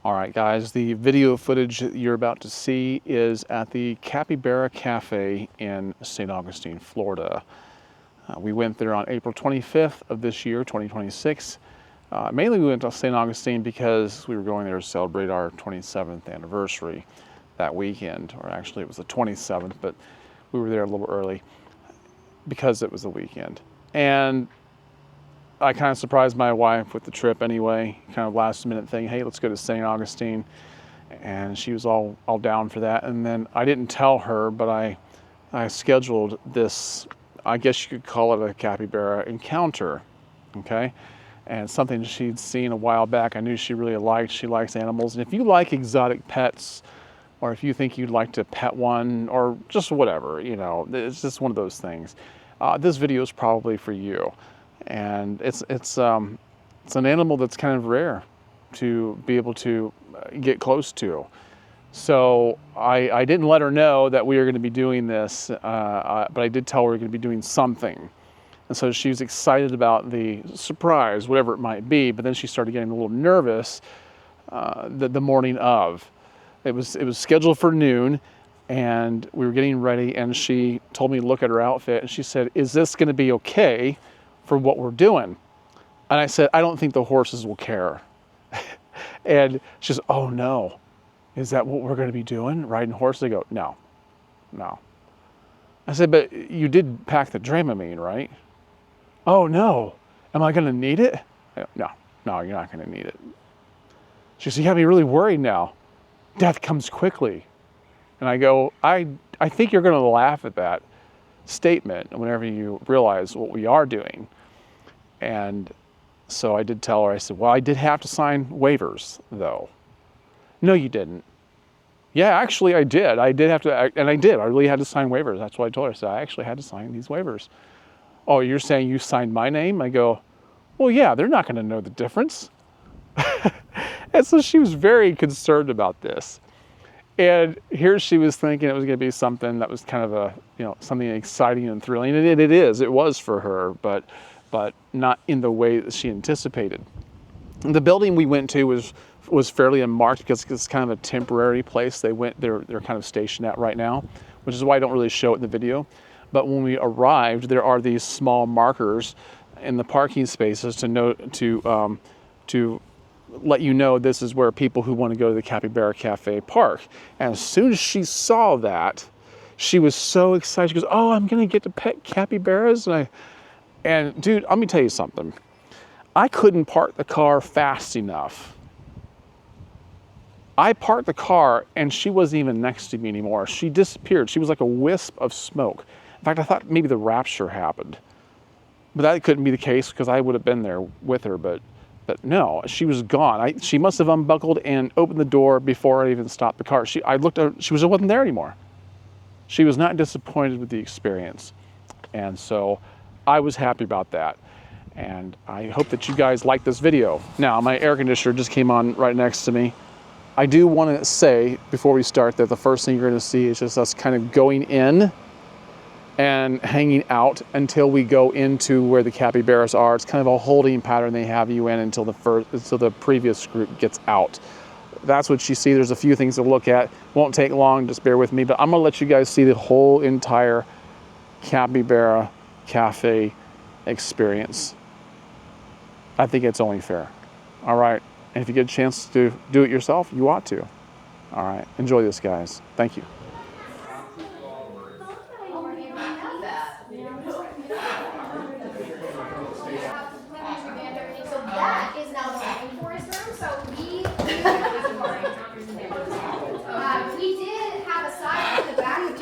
All right, guys, the video footage that you're about to see is at the Capybara Café in St. Augustine, Florida. We went there on April 25th of this year, 2026. Mainly we went to St. Augustine because we were going there to celebrate our 27th anniversary that weekend, or actually it was the 27th, but we were there a little early because it was the weekend. And I kind of surprised my wife with the trip anyway, kind of last minute thing, hey, let's go to St. Augustine. And she was all down for that. And then I didn't tell her, but I scheduled this, I guess you could call it a capybara encounter, okay? And something she'd seen a while back, I knew she really liked. She likes animals. And if you like exotic pets, or if you think you'd like to pet one, or just whatever, you know, it's just one of those things. This video is probably for you. And it's an animal that's kind of rare to be able to get close to. So I didn't let her know that we were going to be doing this, but I did tell her we were going to be doing something. And so she was excited about the surprise, whatever it might be, but then she started getting a little nervous the morning of. It was scheduled for noon, and we were getting ready, and she told me to look at her outfit, and she said, "Is this going to be okay for what we're doing?" And I said, "I don't think the horses will care." And she says, "Oh no, is that what we're going to be doing? Riding horses?" I go, no. I said, "But you did pack the Dramamine, right?" "Oh no, am I going to need it?" I go, no, you're not going to need it. She said, "You got me really worried now. Death comes quickly." And I go, I think you're going to laugh at that statement whenever you realize what we are doing. And so I did tell her, I said, "Well, I did have to sign waivers though." "No, you didn't." "Yeah, actually I did. I did have to, and I did. I really had to sign waivers." That's what I told her. I said, "I actually had to sign these waivers." "Oh, you're saying you signed my name?" I go, "Well, yeah, they're not going to know the difference." And so she was very concerned about this. And here she was thinking it was going to be something that was kind of a, you know, something exciting and thrilling. And it was for her, but not in the way that she anticipated. The building we went to was fairly unmarked because it's kind of a temporary place they're kind of stationed at right now, which is why I don't really show it in the video. But when we arrived, there are these small markers in the parking spaces to let you know this is where people who want to go to the Capybara Cafe park. And as soon as she saw that, she was so excited. She goes, "Oh, I'm going to get to pet capybaras." And dude, let me tell you something. I couldn't park the car fast enough. I parked the car and she wasn't even next to me anymore. She disappeared. She was like a wisp of smoke. In fact, I thought maybe the rapture happened. But that couldn't be the case because I would have been there with her, but no, she was gone. She must have unbuckled and opened the door before I even stopped the car. I looked at her, she wasn't there anymore. She was not disappointed with the experience. And so I was happy about that. And I hope that you guys like this video. Now, my air conditioner just came on right next to me. I do want to say before we start that the first thing you're going to see is just us kind of going in and hanging out until we go into where the capybaras are. It's kind of a holding pattern they have you in until the previous group gets out. That's what you see. There's a few things to look at. Won't take long, just bear with me, but I'm gonna let you guys see the whole entire Capybara Cafe experience. I think it's only fair. All right, and if you get a chance to do it yourself, you ought to. All right, enjoy this, guys. Thank you. That is now the rainforest room, so we did have a side in the back.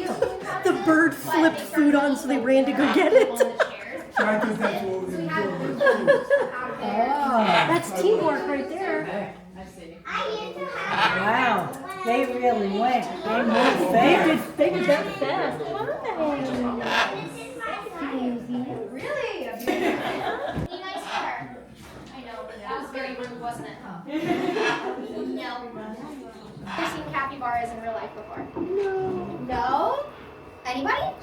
The bird flipped food on, so they ran to go get it. So I think that's what we do. That's teamwork right there. Wow, they really went. They moved fast. They did that fast. Really? Be nice to her. I know, but that was very rude, wasn't it? No. I've seen capybaras in real life before. No. No? Anybody?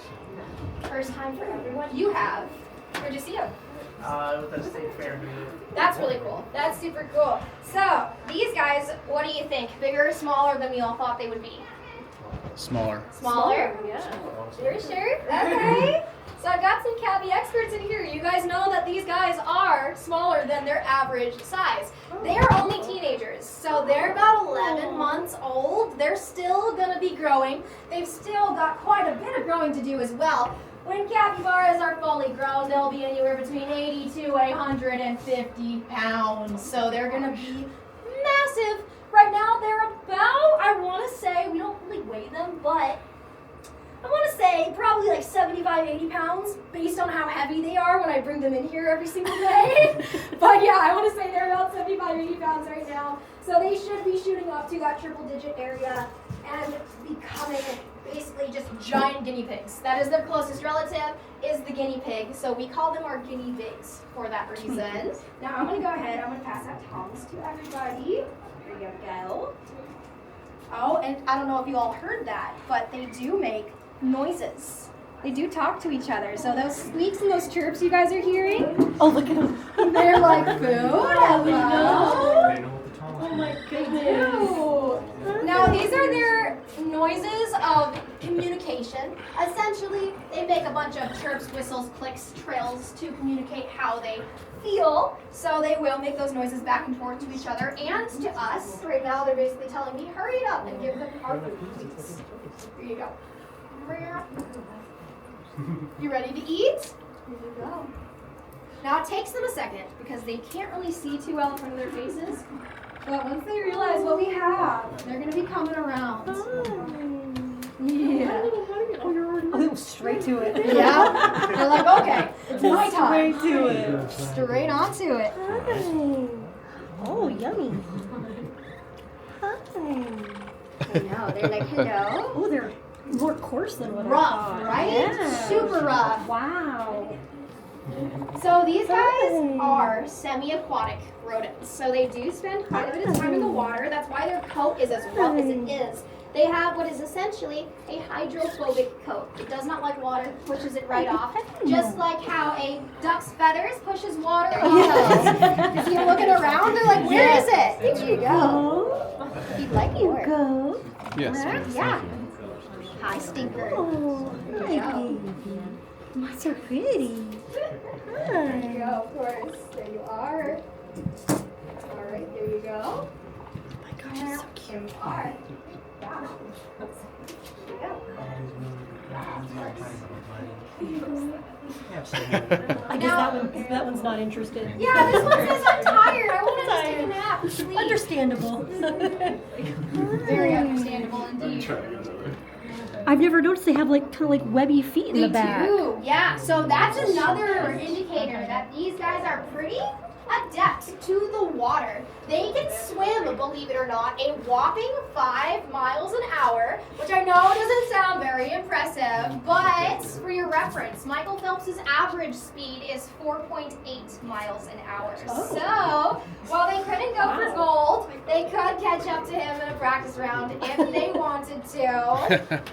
First time for everyone. You have. Where'd you see them? With the state fair. That's really cool. That's super cool. So, these guys What do you think? Bigger or smaller than we all thought they would be? Smaller. Smaller? Yeah. You're sure? Okay. So I've got some cabbie experts in here. You guys know that these guys are smaller than their average size. They are only teenagers, so they're about 11 months old. They're still going to be growing. They've still got quite a bit of growing to do as well. When capybaras are fully grown, they'll be anywhere between 80 to 150 pounds. So they're going to be massive. Right now, they're about, I want to say, we don't really weigh them, but I want to say probably like 75, 80 pounds based on how heavy they are when I bring them in here every single day. But yeah, I want to say they're about 75, 80 pounds right now. So they should be shooting up to that triple digit area and becoming basically just giant guinea pigs. That is their closest relative, is the guinea pig. So we call them our guinea pigs for that reason. Now I'm going to go ahead, I'm going to pass out tongs to everybody. There you go. Oh, and I don't know if you all heard that, but they do make noises. They do talk to each other. So those squeaks and those chirps you guys are hearing, Oh, look at them. they're like food. Hello. Oh my goodness. Now these are their noises of communication. Essentially, they make a bunch of chirps, whistles, clicks, trills to communicate how they feel. So they will make those noises back and forth to each other and to us. Right now, they're basically telling me, hurry it up and give them our food, please. Here you go. You ready to eat? Here you go. Now it takes them a second because they can't really see too well in front of their faces. But once they realize what we have, they're going to be coming around. Yeah. Oh, straight to it. Yeah. They're like, okay, it's my time. Straight to it. Straight onto it. Oh, yummy. Hi. I know. They're like, hello. Oh, they're more coarse than what I Rough, thought. right? Yeah. Super rough. Wow. So these guys are semi-aquatic rodents. So they do spend quite a bit of time in the water. That's why their coat is as rough as it is. They have what is essentially a hydrophobic coat. It does not like water, pushes it right off. Just like how a duck's feathers pushes water off. You see them looking around, they're like, where is it? There you go. If you'd like more. Go. Yes. Yeah. Hi, stinker. Oh, There hi, you go. baby. That's so pretty. There you go, of course. There you are. All right, there you go. Oh my gosh, she's so cute. There you are. Yeah. There you go. I guess that one's not interested. Yeah, this one says I'm tired. I want to just take a nap. Sleep. Understandable. Very understandable indeed. I've never noticed they have like kind of like webby feet in the back. They do, yeah. So that's another indicator that these guys are pretty adept to the water. They can swim, believe it or not, a whopping 5 miles an hour, which I know doesn't sound very impressive, but for your reference, Michael Phelps's average speed is 4.8 miles an hour. So while they couldn't go for gold, they could catch up to him in a practice round if they wanted to.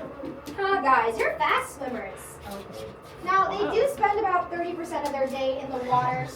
Guys, you're fast swimmers. Now, they do spend about 30% of their day in the water.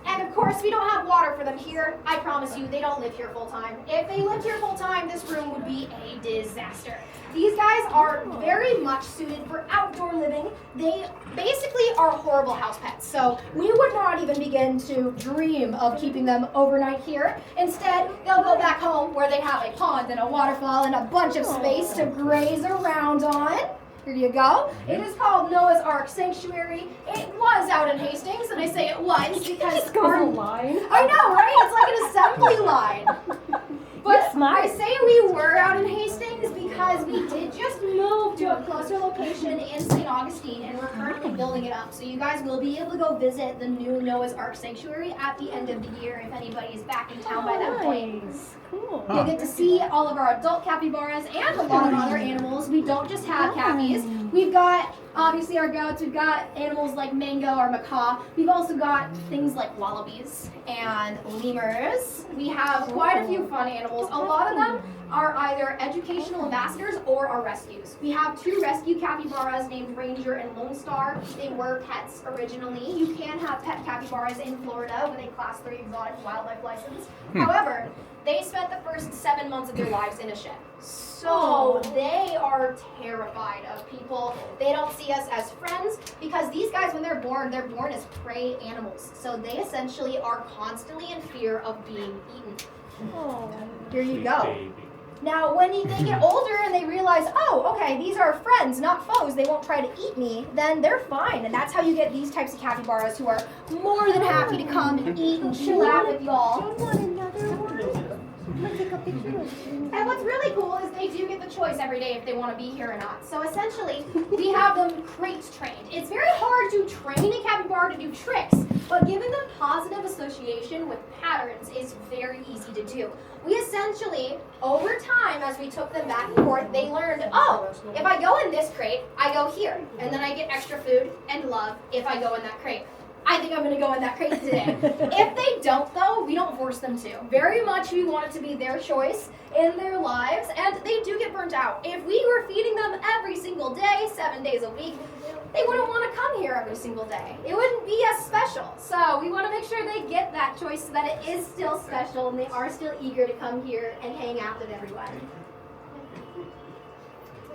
And of course, we don't have water for them here. I promise you, they don't live here full time. If they lived here full time, this room would be a disaster. These guys are very much suited for outdoor living. They basically are horrible house pets. So we would not even begin to dream of keeping them overnight here. Instead, they'll go back home where they have a pond and a waterfall and a bunch of space to graze around on. Here you go. It is called Noah's Ark Sanctuary. It was out in Hastings, and I say it was because our line. I know, right? It's like an assembly line. But smart. I say we were out in Hastings because we did just move to a closer location in St. Augustine, and we're currently building it up. So you guys will be able to go visit the new Noah's Ark Sanctuary at the end of the year if anybody is back in town by that point. Nice. Cool. You'll get to see all of our adult capybaras and a lot of other animals. We don't just have cappies. We've got, obviously, our goats. We've got animals like mango or macaw. We've also got things like wallabies and lemurs. We have quite a few fun animals. A lot of them are either educational and ambassadors or are rescues. We have 2 rescue capybaras named Ranger and Lone Star. They were pets originally. You can have pet capybaras in Florida with a Class 3 exotic wildlife license. However, they spent the first 7 months of their lives in a shed. So they are terrified of people. They don't see us as friends because these guys, when they're born as prey animals. So they essentially are constantly in fear of being eaten. Here you go. Now, when they get older and they realize, oh, okay, these are friends, not foes, they won't try to eat me, then they're fine. And that's how you get these types of capybaras who are more than happy to come and eat and chill out with y'all. And what's really cool is they do get the choice every day if they want to be here or not. So essentially, we have them crate trained. It's very hard to train a capybara to do tricks, but giving them positive association with patterns is very easy to do. We essentially, over time, as we took them back and forth, they learned, oh, if I go in this crate, I go here. And then I get extra food and love if I go in that crate. I think I'm going to go in that crate today. If they don't, though, we don't force them to. Very much we want it to be their choice in their lives, and they do get burnt out. If we were feeding them every single day, 7 days a week, they wouldn't want to come here every single day. It wouldn't be as special. So we want to make sure they get that choice so that it is still special and they are still eager to come here and hang out with everyone.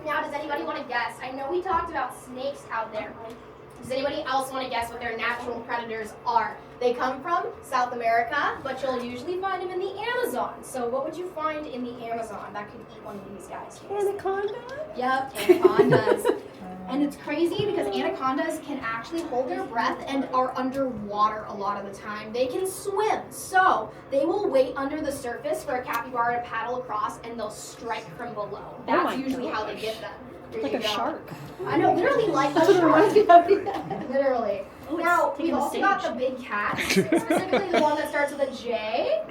Now, does anybody want to guess? I know we talked about snakes out there. Does anybody else want to guess what their natural predators are? They come from South America, but you'll usually find them in the Amazon. So what would you find in the Amazon that could eat one of these guys? Anaconda? Yep, anacondas. And it's crazy because anacondas can actually hold their breath and are underwater a lot of the time. They can swim, so they will wait under the surface for a capybara to paddle across and they'll strike from below. That's usually how they get them. Here Like you a go. shark. I know, literally like a shark. Literally. Oh, it's Now, taking we've the also got stage. the big cats, specifically the one that starts with a J.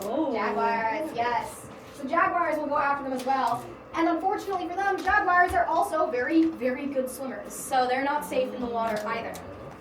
Oh. Jaguars, yes. So jaguars will go after them as well. And unfortunately for them, jaguars are also very, very good swimmers. So they're not safe in the water either.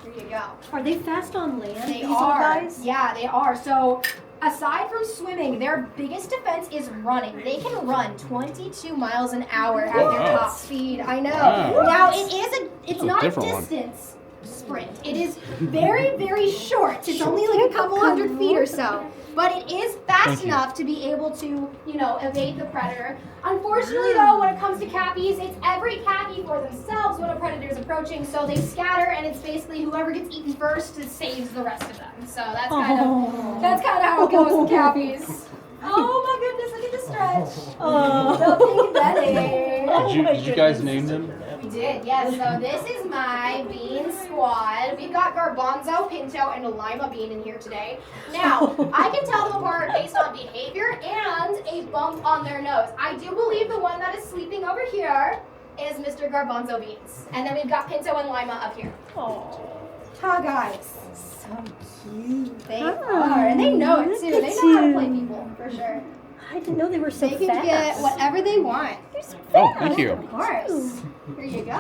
Here you go. Are they fast on land? They these little are. guys? Yeah, they are. So aside from swimming, their biggest defense is running. They can run 22 miles an hour at their top speed. I know. Wow. Now it's a not a different one. distance sprint. It is very, very short. It's only like a couple hundred feet or so. But it is fast enough to be able to, evade the predator. Unfortunately, though, when it comes to cappies, it's every cappy for themselves when a predator is approaching. So they scatter, and it's basically whoever gets eaten first saves the rest of them. So that's kind of how it goes with cappies. Oh my goodness! Look at the stretch. The pink belly. Did you guys name them? We did, yes. So this is my bean squad. We've got Garbanzo, Pinto, and a Lima bean in here today. Now, I can tell them apart based on behavior and a bump on their nose. I do believe the one that is sleeping over here is Mr. Garbanzo Beans. And then we've got Pinto and Lima up here. Hi, guys. So cute. They are. And they know it, too. They know how to play people, for sure. I didn't know they were so They can fast. get whatever they want. They're so fast. Oh, thank you. Of course. Here you go.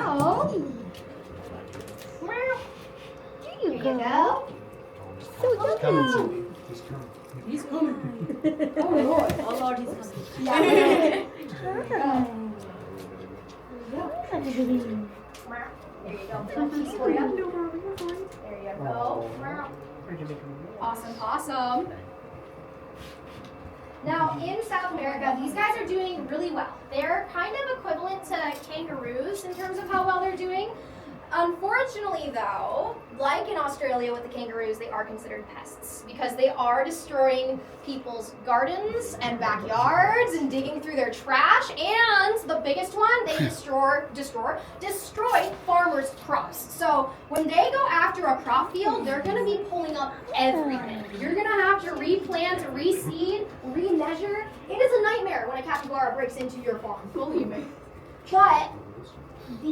Here you go. So cute. He's coming. Oh, Lord. Oh Lord, he's coming. Yeah. Here you go. Little piece for you. There you go. Awesome, awesome. Now, in South America, these guys are doing really well. They're kind of equivalent to kangaroos in terms of how well they're doing. Unfortunately, though, like in Australia with the kangaroos, they are considered pests because they are destroying people's gardens and backyards and digging through their trash. And the biggest one, they destroy farmers' crops. So when they go after a crop field, they're going to be pulling up everything. You're going to have to replant, reseed, remeasure. It is a nightmare when a capybara breaks into your farm, believe me. But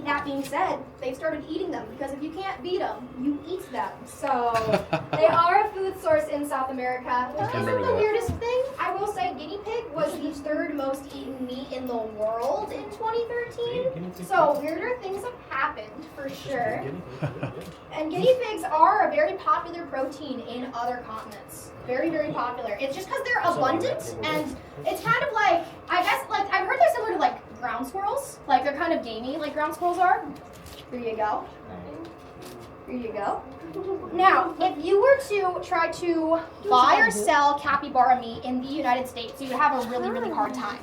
that being said, they've started eating them because if you can't beat them, you eat them. So they are a food source in South America, which isn't the weirdest thing. I will say guinea pig was the third most eaten meat in the world in 2013. So weirder things have happened for sure. And guinea pigs are a very popular protein in other continents. Very, very popular. It's just because they're abundant and it's kind of like, I guess, like I've heard they're similar to like ground squirrels. Like they're kind of gamey, like ground squirrels are. Here you go. Here you go. Now, if you were to try to buy or sell capybara meat in the United States, you would have a really, really hard time.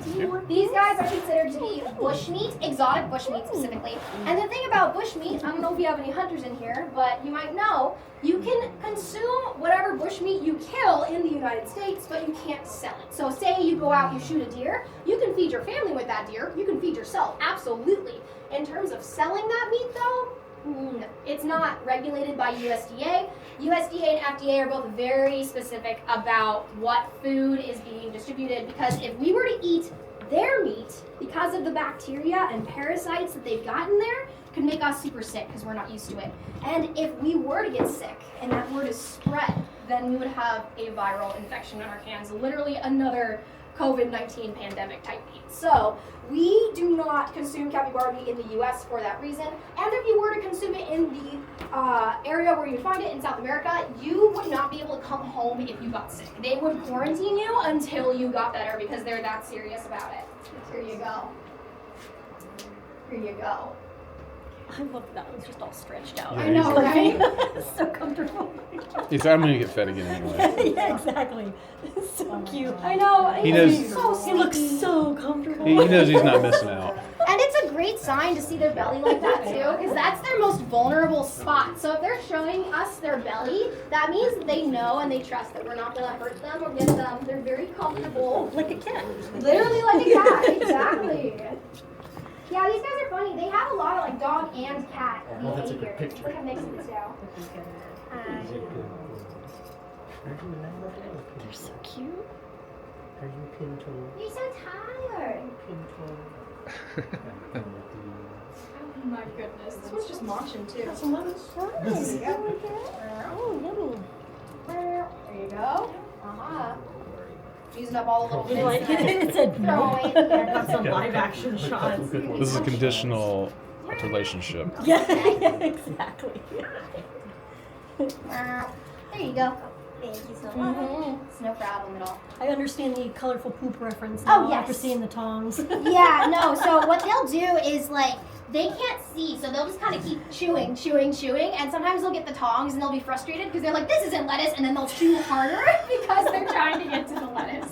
These guys are considered to be bushmeat, exotic bushmeat specifically. And the thing about bushmeat, I don't know if you have any hunters in here, but you might know, you can consume whatever bushmeat you kill in the United States, but you can't sell it. So say you go out, you shoot a deer, you can feed your family with that deer, you can feed yourself, absolutely. In terms of selling that meat though, no, it's not regulated by USDA. USDA and FDA are both very specific about what food is being distributed, because if we were to eat their meat, because of the bacteria and parasites that they've got in there, could make us super sick because we're not used to it. And if we were to get sick and that were to spread, then we would have a viral infection on our hands, literally another COVID-19 pandemic type meat. So we do not consume capybara meat in the US for that reason. And if you were to consume it in the area where you find it in South America, you would not be able to come home if you got sick. They would quarantine you until you got better because they're that serious about it. Here you go. Here you go. I love that one's just all stretched out. Yeah, I know, right? It's so comfortable. He said, I'm going to get fed again anyway. Yeah, exactly. It's so cute. I know. He He's knows- so He looks sleepy. so comfortable. He knows he's not missing out. And it's a great sign to see their belly like that too, because that's their most vulnerable spot. So if they're showing us their belly, that means that they know and they trust that we're not going to hurt them or get them. They're very comfortable. Like a cat. Literally like a cat, exactly. Yeah, these guys are funny. They have a lot of like dog and cat behavior. Look at mixing the two. They're so cute. You're so tired. Oh my goodness, this one's just munching too. Some lettuce. Oh, yummy. There you go. Using up all the little You like it? It said Throw no. away in there. Got some live action shots. This is a conditional relationship. Yeah, exactly. There you go. Thank you so much. It's no problem at all. I understand the colorful poop reference Oh, now yes. after seeing the tongs. Yeah, no, so what they'll do is like, they can't see, so they'll just kind of keep chewing, and sometimes they'll get the tongs and they'll be frustrated because they're like, this isn't lettuce, and then they'll chew harder because they're trying to get to the lettuce.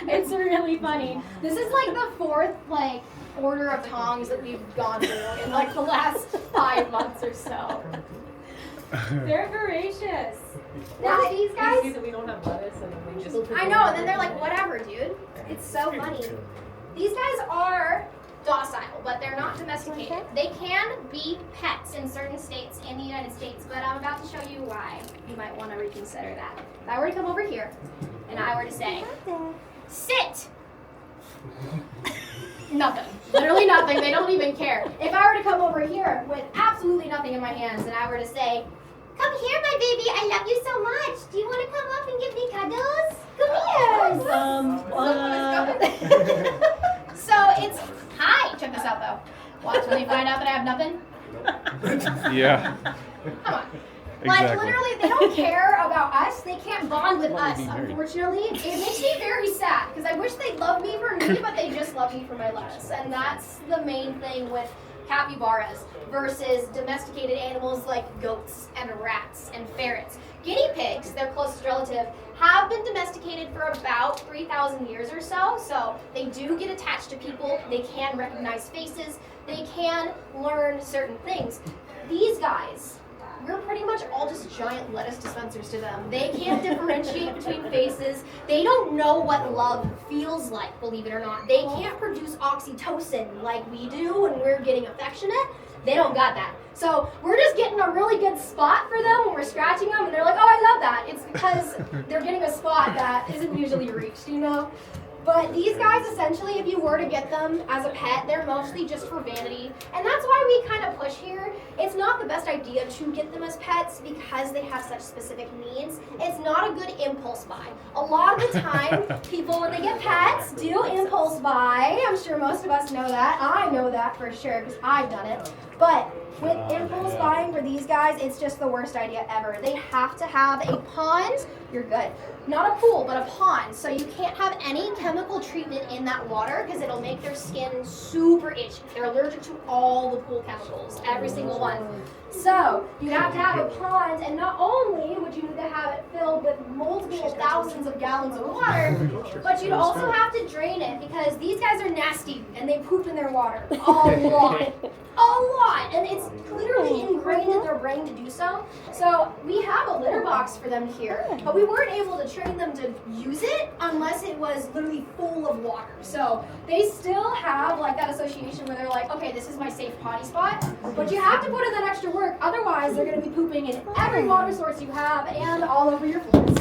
It's really funny. This is like the fourth, like, order of tongs that we've gone through in like the last 5 months or so. They're voracious. Now these guys, that we don't have lettuce and then we just I know, and then they're like, whatever, dude. It's so funny. These guys are docile, but they're not domesticated. They can be pets in certain states in the United States, but I'm about to show you why you might want to reconsider that. If I were to come over here and I were to say, sit! Nothing. Literally nothing. They don't even care. If I were to come over here with absolutely nothing in my hands and I were to say, come here, my baby, I love you so much. Do you want to come up and give me cuddles? Come here. So it's, hi, check this out though. Watch when you find out that I have nothing. Yeah. Come on. Like Exactly. literally, they don't care about us. They can't bond with us, unfortunately. It makes me very sad because I wish they loved me for me, but they just love me for my lettuce. And that's the main thing with capybaras versus domesticated animals like goats and rats and ferrets. Guinea pigs, their closest relative, have been domesticated for about 3,000 years or so. So they do get attached to people. They can recognize faces. They can learn certain things. These guys, we're pretty much all just giant lettuce dispensers to them. They can't differentiate between faces. They don't know what love feels like, believe it or not. They can't produce oxytocin like we do when we're getting affectionate. They don't got that. So we're just getting a really good spot for them when we're scratching them, and they're like, oh, I love that. It's because they're getting a spot that isn't usually reached, you know? But these guys, essentially, if you were to get them as a pet, they're mostly just for vanity. And that's why we kind of push here. It's not the best idea to get them as pets because they have such specific needs. It's not a good impulse buy. A lot of the time, people, when they get pets, do impulse buy. I'm sure most of us know that. I know that for sure because I've done it. But with Impulse buying for these guys, it's just the worst idea ever. They have to have a pond. You're good. Not a pool, but a pond. So you can't have any chemical treatment in that water because it'll make their skin super itchy. They're allergic to all the pool chemicals, every single one. So you have to have a pond, and not only would you need to have it filled with multiple thousands of gallons of water, but you'd also have to drain it because these guys are nasty and they poop in their water a lot. A lot, and it's literally ingrained in their brain to do so. So we have a litter box for them here, but we weren't able to train them to use it unless it was literally full of water. So they still have like that association where they're like, okay, this is my safe potty spot, but you have to put in that extra work. Otherwise, they're going to be pooping in every water source you have and all over your floors.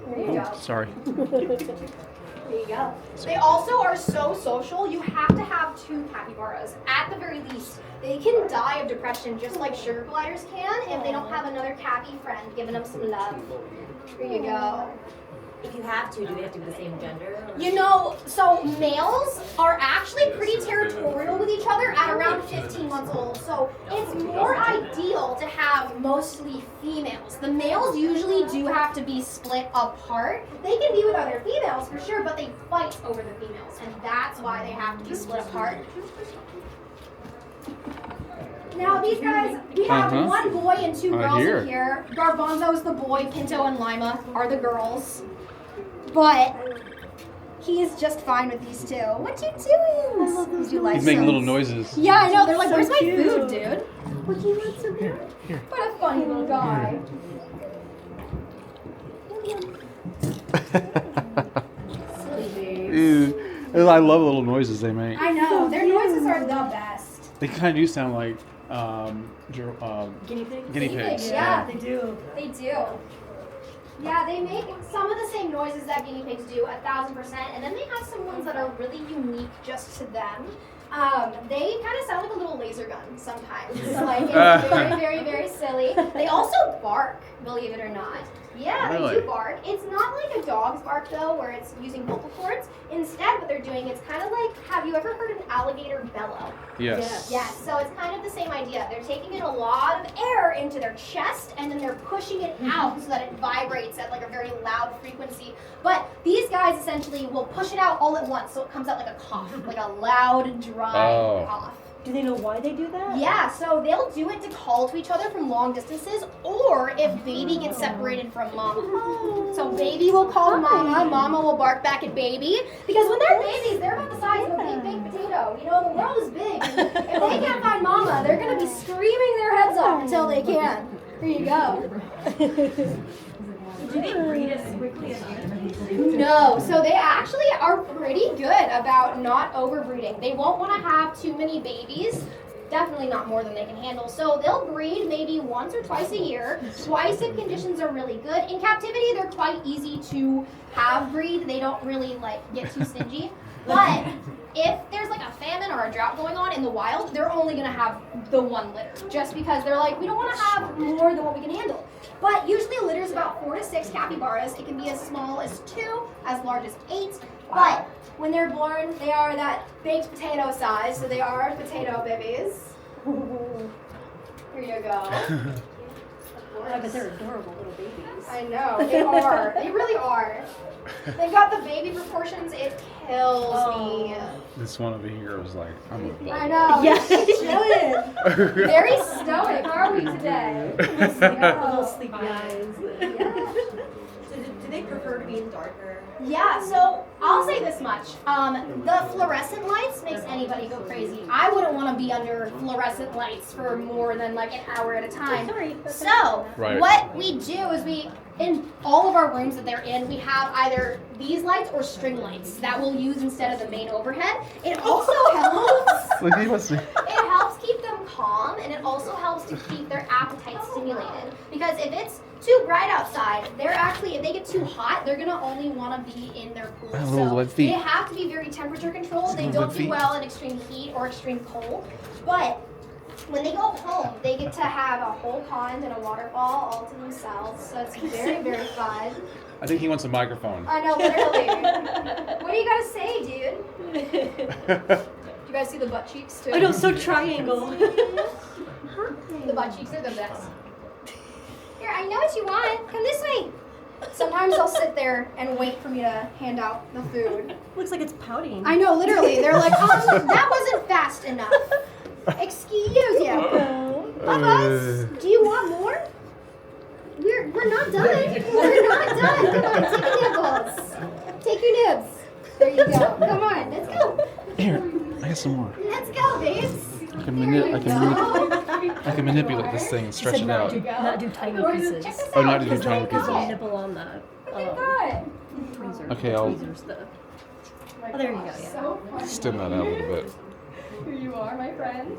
There you go. Sorry. There you go. They also are so social, you have to have 2 capybaras, at the very least. They can die of depression just like sugar gliders can if they don't have another cappy friend giving them some love. There you go. If you have to, do they have to be the same gender? Or? You know, so males are actually pretty territorial with each other at around 15 months old. So it's more ideal to have mostly females. The males usually do have to be split apart. They can be with other females for sure, but they fight over the females, and that's why they have to be split apart. Now these guys, we have 1 boy and 2 girls in here. Garbanzo's the boy, Pinto and Lima are the girls. But he's just fine with these 2. What you doing? Did you like He's making some? little noises. Yeah, I know. They're like, where's my cute. food, dude? What you want some food? What a funny little guy. I love the little noises they make. I know. Their noises are the best. They kind of do sound like Guinea pigs? guinea pigs. Yeah, They do. they do. Yeah, they make some of the same noises that guinea pigs do, 1,000%, and then they have some ones that are really unique just to them. They kind of sound like a little laser gun sometimes. Like, it's very, very, very silly. They also bark, believe it or not. Yeah, Really? they do bark. It's not like a dog's bark, though, where it's using vocal cords. Instead, what they're doing, it's kind of like, have you ever heard an alligator bellow? Yes. Yes, so it's kind of the same idea. They're taking in a lot of air into their chest and then they're pushing it out so that it vibrates at like a very loud frequency. But these guys essentially will push it out all at once, so it comes out like a cough, like a loud, dry cough. Do they know why they do that? Yeah, so they'll do it to call to each other from long distances, or if baby gets separated from mama. So baby will call mama, mama will bark back at baby, because when they're babies, they're about the size of a big baked potato. You know, the world is big. And if they can't find mama, they're gonna be screaming their heads off until they can. There you go. Do they breed as quickly as you? No, so they actually are pretty good about not overbreeding. They won't want to have too many babies, definitely not more than they can handle. So they'll breed maybe once or twice a year, twice if conditions are really good. In captivity, they're quite easy to have breed. They don't really like get too stingy. But if there's like a famine or a drought going on in the wild, they're only going to have the 1 litter just because they're like, we don't want to have more than what we can handle. But usually a litter is about 4 to 6 capybaras. It can be as small as 2, as large as 8. But when they're born, they are that baked potato size, so they are potato babies. Here you go. I bet they're adorable little babies. I know, they are. They really are. They've got the baby proportions, it kills me. This one over here was like, I'm a bug. I know. Yeah. Chilling. Very stoic, are we today? Little sleepy eyes. Yeah. So do they prefer to be darker? Yeah, so I'll say this much. The fluorescent lights makes anybody go crazy. I wouldn't want to be under fluorescent lights for more than like an hour at a time. Sorry. So Right. what we do is in all of our rooms that they're in, we have either these lights or string lights that we'll use instead of the main overhead. It also helps. Look, you must see. It helps keep them calm, and it also helps to keep their appetite stimulated. Because if it's too bright outside, they're actually, if they get too hot, they're gonna only want to be in their pool. Little So lead feet. they have to be very temperature controlled. They Little don't lead do feet. well in extreme heat or extreme cold. But when they go home, they get to have a whole pond and a waterfall all to themselves. So it's very, very fun. I think he wants a microphone. I know, literally. What do you gotta say, dude? You guys see the butt cheeks too? I know, so triangle. The butt cheeks are the best. Here, I know what you want. Come this way. Sometimes they'll sit there and wait for me to hand out the food. Looks like it's pouting. I know, literally. They're like, that wasn't fast enough. Excuse you. Bubba's, do you want more? We're not done. We're not done. Come on, take your nibbles. Take your nibs. There you go. Come on, let's go. Here, I got some more. Let's go, babes. I can manipulate this thing and She stretch said it not out. do, not do tiny pieces. Check this Oh, out. not to do Because tiny then pieces. there's a nibble on the Good. Okay, I'll tweezer stuff. Oh, there you go, yeah. So funny. stem that out a little bit. Here you are, my friend.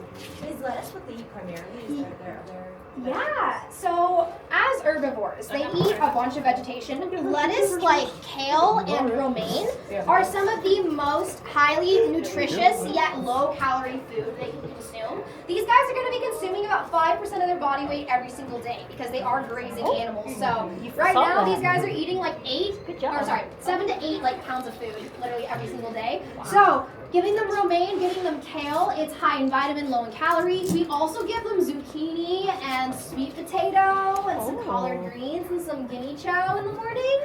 Is lettuce what they eat primarily? Is there other? Yeah, so as herbivores, they eat a bunch of vegetation. Lettuce, like kale and romaine, are some of the most highly nutritious yet low-calorie food they can consume. These guys are going to be consuming about 5% of their body weight every single day because they are grazing animals. So right now, these guys are eating like 7 to 8 like pounds of food literally every single day. So giving them romaine, giving them kale, it's high in vitamin, low in calories. We also give them zucchini and sweet potato and some collard greens and some guinea chow in the morning.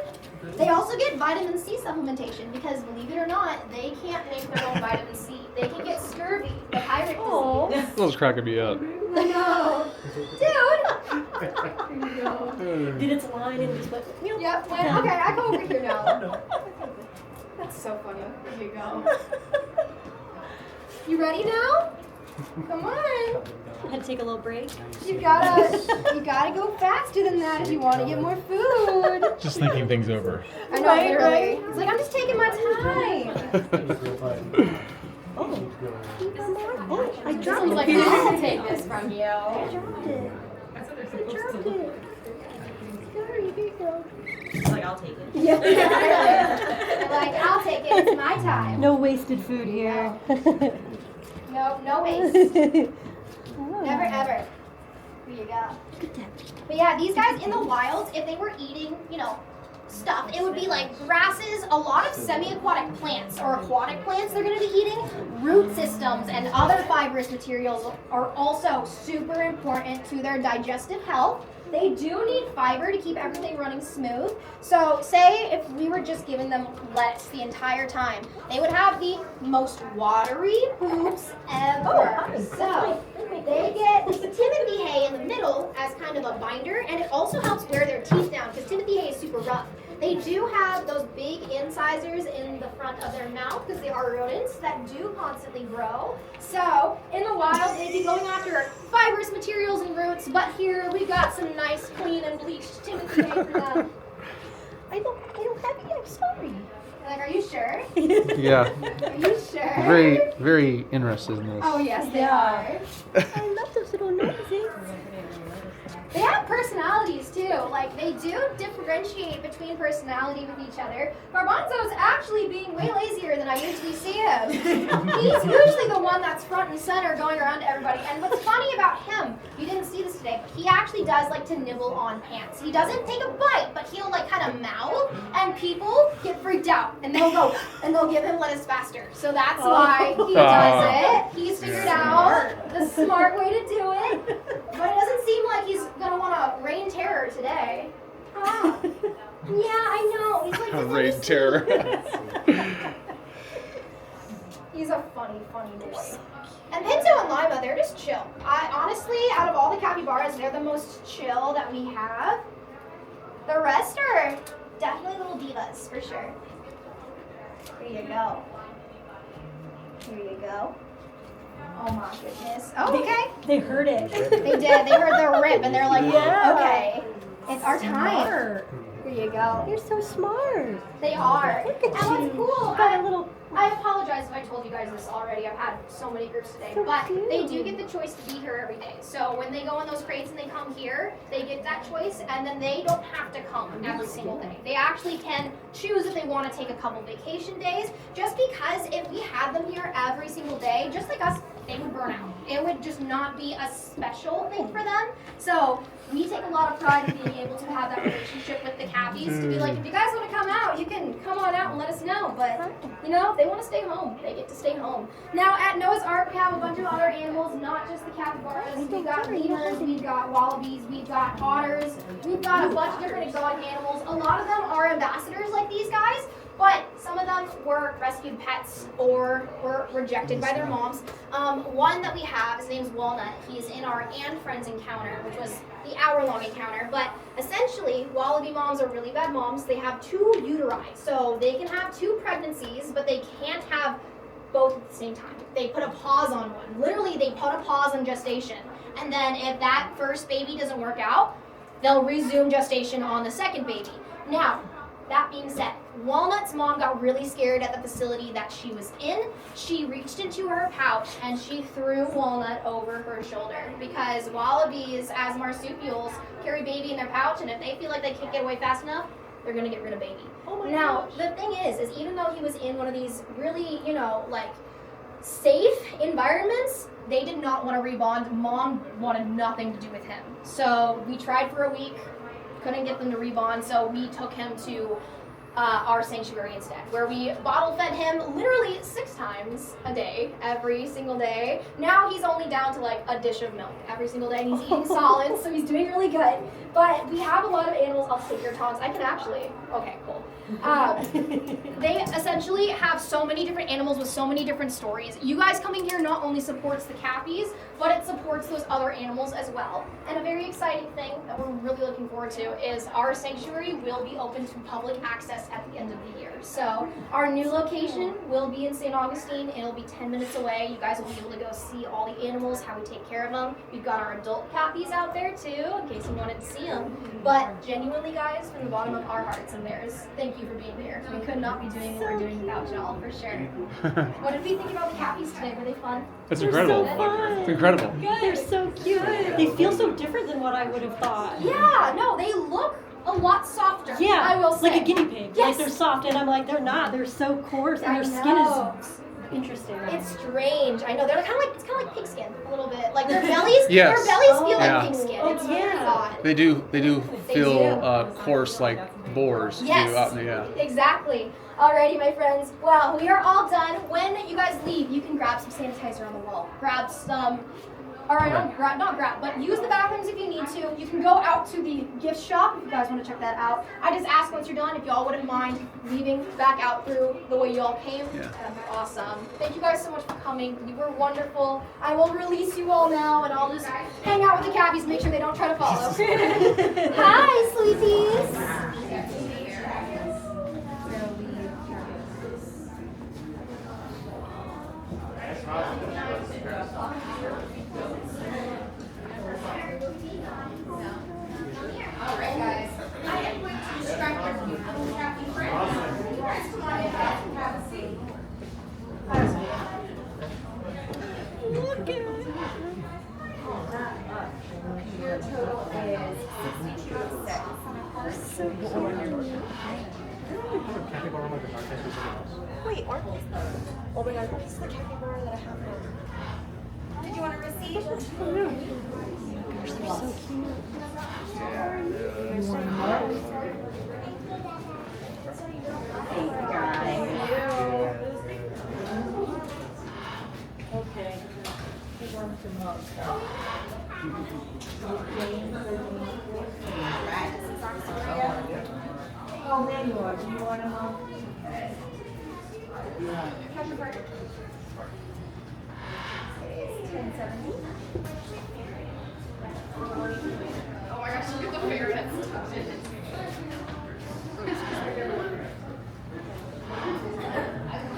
They also get vitamin C supplementation because, believe it or not, they can't make their own vitamin C. They can get scurvy, the pirate disease. That was cracking me up. I know. Dude! Did its line and just went, Yep, okay, I go over here now. That's so funny. Here you go. You ready now? Come on. I had to take a little break. You gotta go faster than that if you want to get more food. Just thinking things over. I know, literally. It's like, I'm just taking my time. Oh, I dropped Someone's it. like, I'll take this from you. I dropped it. That's what they're I supposed dropped to look it. Sorry, here you go. Like, I'll take it. Yeah. They're like, I'll take it. It's my time. No wasted food here. No waste. Never ever. Here you go. But yeah, these guys in the wild, if they were eating, stuff, it would be like grasses, a lot of semi-aquatic plants or aquatic plants they're going to be eating. Root systems and other fibrous materials are also super important to their digestive health. They do need fiber to keep everything running smooth. So say if we were just giving them lettuce the entire time, they would have the most watery poops ever. So they get Timothy hay in the middle as kind of a binder, and it also helps wear their teeth down because Timothy hay is super rough. They do have those big incisors in the front of their mouth because they are rodents that do constantly grow. So in the wild, they'd be going after fibrous materials and roots, but here we've got some nice, clean, and bleached Timothy hay for them. I don't have it yet. I'm sorry. Like, are you sure? Yeah, Are you sure? very interested in this. Oh yes, they are. I love those little noises. They have personalities too. Like they do differentiate between personality with each other. Garbanzo's actually being way lazier than I usually see him. He's usually the one that's front and center going around to everybody. And what's funny about him, you didn't see this today, but he actually does like to nibble on pants. He doesn't take a bite, but he'll like kind of mouth, and people get freaked out and they'll go and they'll give him lettuce faster. So that's why he does it. He's figured out the smart way to do it. But it doesn't seem like he's gonna want to rain terror today. Ah. Yeah, I know. He's like Rain terror. He's a funny boy. And Pinto and Lima, they're just chill. Honestly, out of all the capybaras, they're the most chill that we have. The rest are definitely little divas, for sure. Here you go. Here you go. Oh my goodness. Oh, okay. They heard it. They did. They heard the rip and they're like, Yeah. okay, it's our time. Smart. Here you go. You're so smart. They are. Look at And you. what's cool, Got a little. I apologize if I told you guys this already. I've had so many groups today. So But cute. they do get the choice to be here every day. So when they go in those crates and they come here, they get that choice and then they don't have to come every single day. They actually can choose if they want to take a couple vacation days. Just because if we had them here every single day, just like us they would burn out. It would just not be a special thing for them. So we take a lot of pride in being able to have that relationship with the Cappies to be like, if you guys want to come out, you can come on out and let us know. But, you know, if they want to stay home, they get to stay home. Now, at Noah's Ark, we have a bunch of other animals, not just the capybaras. We've got lemurs, we've got wallabies, we've got otters, we've got a bunch of different exotic animals. A lot of them are ambassadors like these guys, but some of them were rescued pets or were rejected by their moms. One that we have, his name's Walnut. He's in our And Friends encounter, which was the hour-long encounter. But essentially, wallaby moms are really bad moms. They have 2 uteri, so they can have 2 pregnancies, but they can't have both at the same time. They put a pause on one. Literally, they put a pause on gestation. And then if that first baby doesn't work out, they'll resume gestation on the second baby. Now, that being said, Walnut's mom got really scared at the facility that she was in. She reached into her pouch and she threw Walnut over her shoulder because wallabies, as marsupials, carry baby in their pouch, and if they feel like they can't get away fast enough, they're gonna get rid of baby. Now, the thing is even though he was in one of these really, you know, like safe environments, they did not want to rebond. Mom wanted nothing to do with him. So we tried for a week, couldn't get them to rebond, so we took him to our sanctuary instead, where we bottle fed him literally 6 times a day, every single day. Now he's only down to like a dish of milk every single day, and he's eating solids, so he's doing really good. But we have a lot of animals. I'll take your tongs. I can actually. Okay, cool. They essentially have so many different animals with so many different stories. You guys coming here not only supports the Cappies, but it supports those other animals as well. And a very exciting thing that we're really looking forward to is our sanctuary will be open to public access at the end of the year. So our new location will be in St. Augustine. It'll be 10 minutes away. You guys will be able to go see all the animals, how we take care of them. We've got our adult Cappies out there too, in case you wanted to see them. But genuinely, guys, from the bottom of our hearts and theirs, thank you for being here. We could not be doing what we're doing without y'all, for sure. What did we think about the Cappies today? Were they fun? It's incredible. So fun. It's incredible. They're so cute. They feel so different than what I would have thought. Yeah, no, they look a lot softer. Yeah, I will say. like a guinea pig. Yes. Like they're soft, and I'm like, they're not. They're so coarse, and their skin know. is interesting. It's strange. I know they're kind of like, it's kind of like pig skin a little bit. Like their bellies, Yes. their bellies feel Yeah. like pig skin. Oh, It's really yeah. odd. They do feel do. coarse like boars Yes. do out in the Exactly. Alrighty, my friends. Well, we are all done. When you guys leave, you can grab some sanitizer on the wall. Grab some, not grab, but use the bathrooms if you need to. You can go out to the gift shop if you guys want to check that out. I just ask once you're done if y'all wouldn't mind leaving back out through the way y'all came. Yeah. That'd be awesome. Thank you guys so much for coming. You were wonderful. I will release you all now, and I'll just hang out with the Cappies, make sure they don't try to follow. Hi, sweeties. Alright guys, I am going to distract you. I'm going to have you friends. You guys come on in and have a seat. Look at Your total is 62.6. so cute. Wait, aren't these the... Oh my god, this is the capybara that I have now. Did you want a receipt? Oh no. Gosh, they're so cute. Okay. He wants to mug. Oh, there you are. Do you want a mug? Oh my gosh, look at the favorites.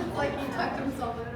It's like he tucked himself in.